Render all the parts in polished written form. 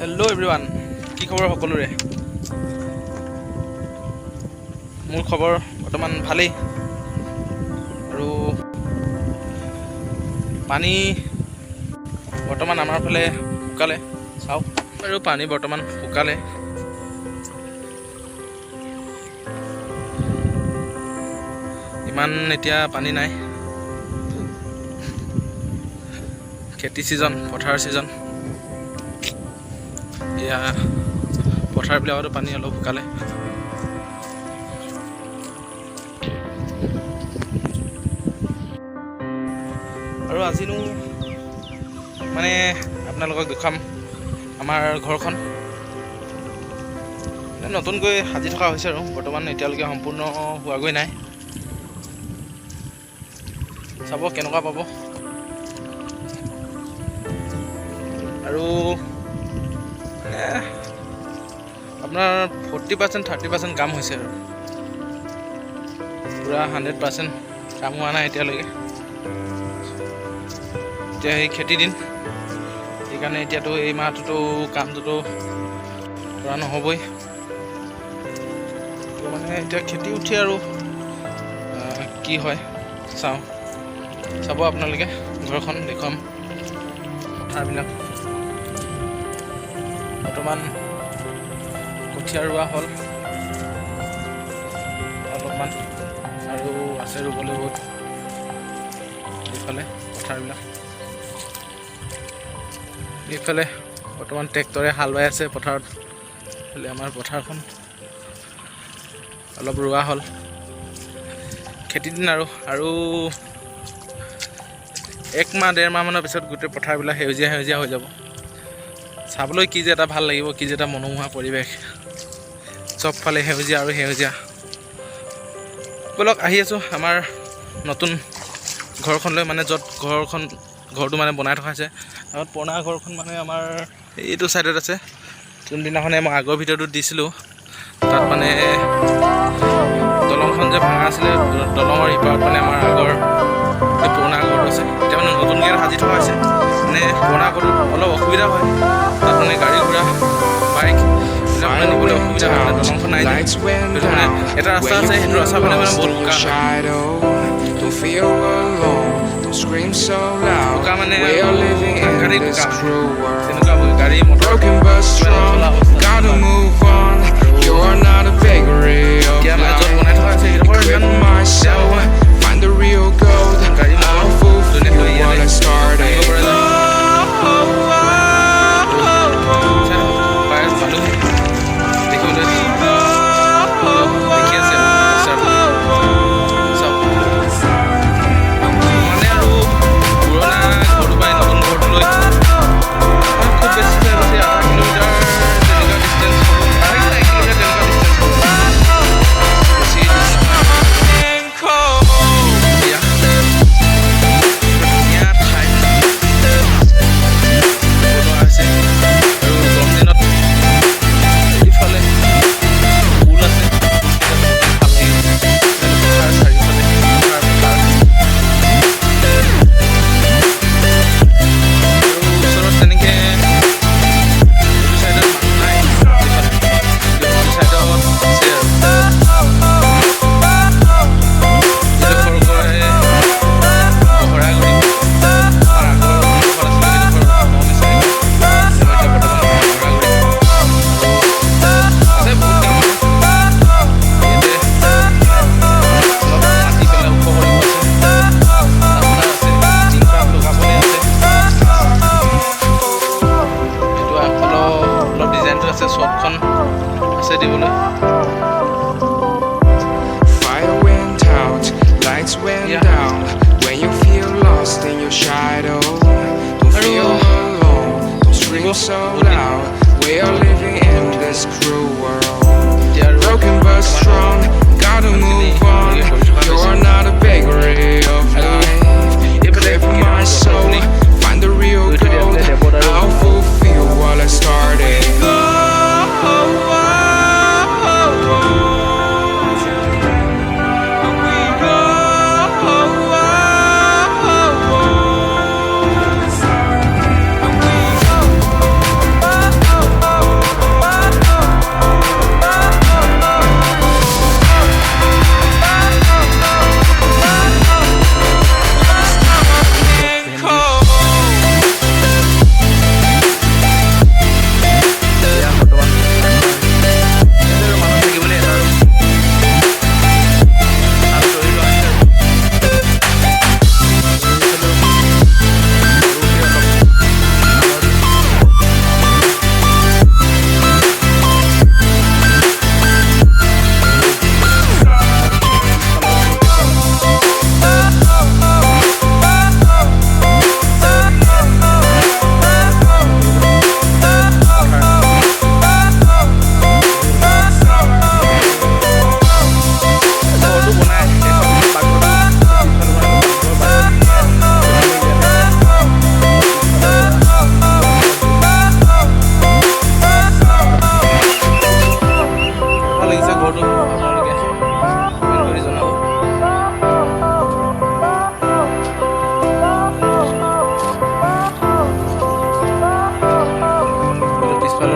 Hello' everyone, কি খবৰ সকলোৰে? মোৰ খবৰ বৰ্তমান ভালেই। আৰু পানী বৰ্তমান আমাৰ ফালে শুকালে, চাওক আৰু পানী বৰ্তমান শুকালে। ইমান এতিয়া পানী নাই। খেতি ছিজন, পথাৰ ছিজন। এয়া পথাৰবিলাকতো পানী অলপ শুকালে। আৰু আজিনো মানে আপোনালোকক দেখুৱাম আমাৰ ঘৰখন। নতুনকৈ সাজি থকা হৈছে আৰু বৰ্তমান এতিয়ালৈকে সম্পূৰ্ণ হোৱাগৈ নাই। চাব কেনেকুৱা পাব। আৰু আপোনাৰ 40% 30% কাম হৈছে আৰু পূৰা 100% কাম হোৱা নাই এতিয়ালৈকে। এতিয়া সেই খেতিৰ দিন, সেইকাৰণে এতিয়াতো এই মাহটোতো কামটোতো কৰা নহ'বই। মানে এতিয়া খেতি উঠি আৰু কি হয় চাব আপোনালোকে। ঘৰখন দেখুৱাম, পথাৰবিলাক বৰ্তমান কঠীয়া ৰোৱা হ'ল অলপমান, আৰু আছে ৰুবলৈ বহুত। এইফালে পথাৰবিলাক, এইফালে বৰ্তমান ট্ৰেক্টৰে হাল বাই আছে পথাৰত। এইফালে আমাৰ পথাৰখন অলপ ৰোৱা হ'ল। খেতিৰ দিন আৰু 1 মাহ 1.5 মাহমানৰ পিছত গোটেই পথাৰবিলাক সেউজীয়া সেউজীয়া হৈ যাব। চাবলৈ কি যে এটা ভাল লাগিব, কি যে এটা মনোমোহা পৰিৱেশ। চবফালে সেউজীয়া আৰু সেউজীয়া। ব'লক আহি আছোঁ আমাৰ নতুন ঘৰখনলৈ, মানে য'ত ঘৰটো মানে বনাই থকা হৈছে। আৰু পুৰণা ঘৰখন মানে আমাৰ এইটো ছাইডত আছে। যোনদিনাখনে মই আগৰ ভিডিঅ'টোত দিছিলোঁ, তাত মানে দলংখন যে ভাঙা আছিলে, দলঙৰ ইপাৰত মানে আমাৰ আগৰ এই পুৰণা ঘৰটো আছে। এতিয়া মানে নতুনকৈ সাজি থকা হৈছে। মানে পুৰণা ঘৰটোত অলপ অসুবিধা হয়, তাত মানে গাড়ী ঘোঁৰা বাইক এইবিলাক মানে নিবলৈ অসুবিধা হয়। মানে দলংখন নাই যে, সেইটো মানে এটা ৰাস্তা আছে, সেইটো ৰাস্তা মানে বহুত বোকা হয়। বোকা মানে সাংঘাতিক বোকা হয়, তেনেকুৱা গাড়ী মটৰ নচলা অৱস্থা। এতিয়া মানে য'ত বনাই থকা হৈছে সেইডোখৰ ইমান বেয়া নহয়। গাড়ী মটৰ যোনে লৈ ইয়ালৈ আহিব পৰা যায়। পালোহি দেখিবলৈ, দেখি আছে চাওক। মানে আৰু পুৰণা ঘৰটো পাই নতুন ঘৰটোলৈ খুব বেছি আধা কিলোমিটাৰ তেনেকুৱা ডিষ্টেঞ্চ হ'ব, আধা কিলোমিটাৰ 1 কিলোমিটাৰ তেনেকুৱা ডিষ্টেঞ্চ হ'ব। বেছি ধুনীয়া ঠাই বনোৱা হৈছে। আৰু গৰম দিনত এইফালে ফুল আছে, ভাল লাগে। পথাৰ চাৰিওফালে পথাৰ। আৰু ওচৰত তেনেকৈ এইটো চাইডত মানুহ নাই, এইফালে এইটো চাইডত আছে আৰু চটখন আছে দিবলৈ। Fire went out, lights went down. When you feel lost in your shadow, don't feel alone, don't scream so loud. We are living in this cruel world, broken but strong, gotta move on. You're not a bakery of life. Crave for my soul, find the real gold. I'll fulfill what I started.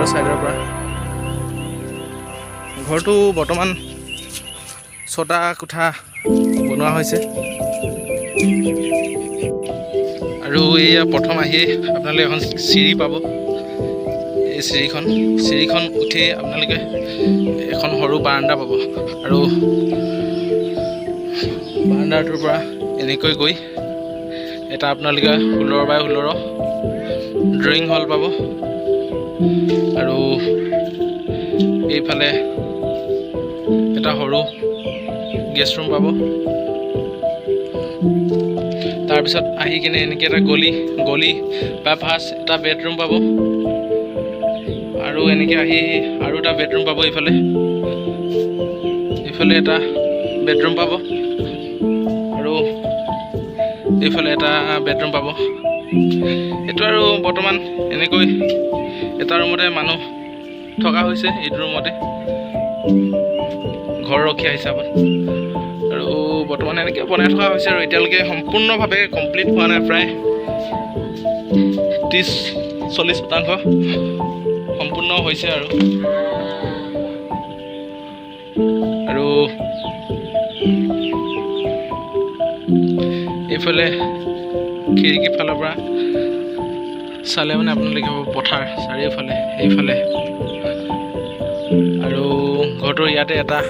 ভিতৰৰ ছাইডৰ পৰা। ঘৰটো বৰ্তমান 6টা কোঠা বনোৱা হৈছে। আৰু এয়া প্ৰথম আহি আপোনালোকে এখন চিৰি পাব। এই চিৰিখন উঠি আপোনালোকে এখন সৰু বাৰাণ্ডা পাব। আৰু বাৰাণ্ডাটোৰ পৰা এনেকৈ গৈ এটা আপোনালোকে 16x16 ড্ৰয়িং হল পাব। আৰু এইফালে এটা সৰু গেষ্ট ৰুম পাব। তাৰপিছত আহি কিনে এনেকৈ এটা গলি বা ফাৰ্ষ্ট এটা বেডৰুম পাব। আৰু এনেকৈ আহি আৰু এটা বেডৰুম পাব। এইফালে এটা বেডৰুম পাব। আৰু এইফালে এটা বেডৰুম পাব। এইটো আৰু বৰ্তমান এনেকৈ এটা ৰুমতে মানুহ থকা হৈছে। এইটো ৰুমতে ঘৰ ৰখীয়া হিচাপত। আৰু বৰ্তমান এনেকৈ বনাই থকা হৈছে। আৰু এতিয়ালৈকে সম্পূৰ্ণভাৱে কমপ্লিট হোৱা নাই। প্ৰায় 30-40% সম্পূৰ্ণ হৈছে। আৰু এইফালে খিৰিকীৰ ফালৰ পৰা চালে মানে আপোনালোকে পথাৰ চাৰিওফালে এইফালে। আৰু ঘৰটোৰ ইয়াতে এটা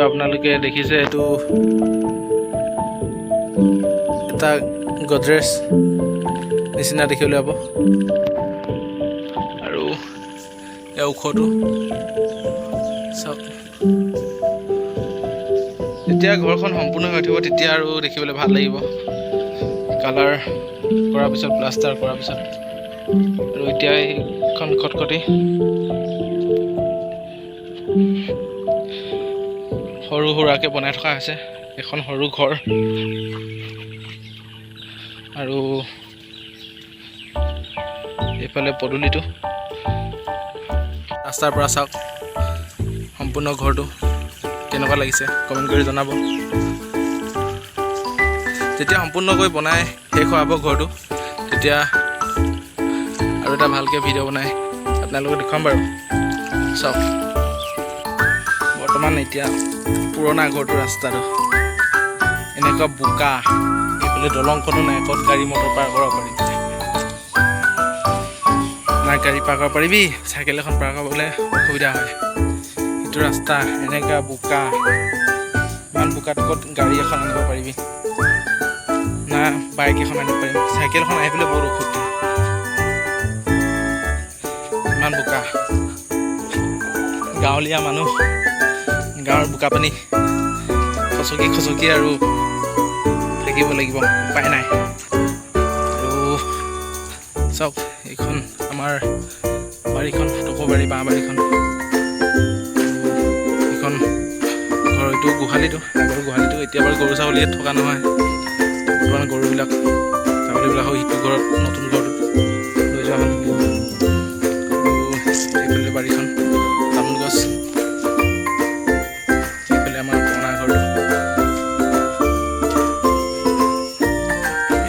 আপোনালোকে দেখিছে, এইটো এটা গডৰেজ নিচিনা দেখিবলৈ পাব। আৰু ইয়াৰ ওখটো চাওক। যেতিয়া ঘৰখন সম্পূৰ্ণ হৈ উঠিব তেতিয়া আৰু দেখিবলৈ ভাল লাগিব। কালাৰ কৰাৰ পিছত, প্লাষ্টাৰ কৰাৰ পিছত। আৰু এতিয়া এইখন খটখটি সৰু সুৰাকৈ বনাই থকা হৈছে এখন সৰু ঘৰ। আৰু এইফালে পদূলিটো ৰাস্তাৰ পৰা চাওক সম্পূৰ্ণ ঘৰটো কেনেকুৱা লাগিছে কমেণ্ট কৰি জনাব। যেতিয়া সম্পূৰ্ণকৈ বনাই শেষ হোৱাব ঘৰটো, তেতিয়া আৰু এটা ভালকৈ ভিডিঅ' বনাই আপোনালোকক দেখুৱাম বাৰু। চাওক বৰ্তমান এতিয়া পুৰণা ঘৰটোৰ ৰাস্তাটো এনেকুৱা বোকা। এইফালে দলংখনো নাই, ক'ত গাড়ী মটৰ পাৰ কৰিব পাৰিবি। নাই গাড়ী পাৰ কৰিব পাৰিবি, চাইকেল এখন পাৰ কৰিবলৈ অসুবিধা হয়। এইটো ৰাস্তা এনেকুৱা বোকা। ইমান বোকাত ক'ত গাড়ী এখন আনিব পাৰিবি, না বাইক এখন আনিব পাৰিম। চাইকেলখন আহিবলৈ বহুত অসুবিধা, ইমান বোকা। গাঁৱলীয়া মানুহ, গাঁৱৰ বোকা পানী খচকি আৰু থাকিব লাগিব, উপায় নাই। আৰু চাওক এইখন আমাৰ বাৰীখন, টকৌবাৰী বাঁহ বাৰীখন। এইখন ঘৰ, এইটো গোহালিটো, আগৰ গোহালিটো। এতিয়া বাৰু গৰু ছাগলী ইয়াত থকা নহয়। বৰ্তমান গৰুবিলাক ছাগলীবিলাক সিটো ঘৰত, নতুন ঘৰটোত লৈ যোৱা হ'ল। আৰু এইফালে বাৰীখন তামোল গছ। এইফালে আমাৰ পুৰণা ঘৰটো,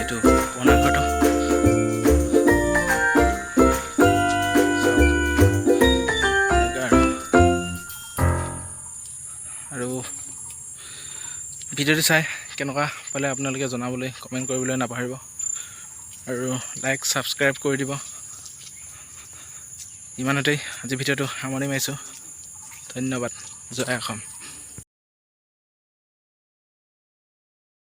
এইটো পুৰণা ঘৰটো। আৰু ভিডিঅ'টো চাই কেনেকুৱা পালে আপোনালোকে জনাবলৈ কমেণ্ট কৰিবলৈ নাপাহৰিব। আৰু লাইক ছাবস্ক্ৰাইব কৰি দিব। ইমানতেই আজি ভিডিঅ'টো সামৰণি মাৰিছোঁ। ধন্যবাদ। জয় অসম।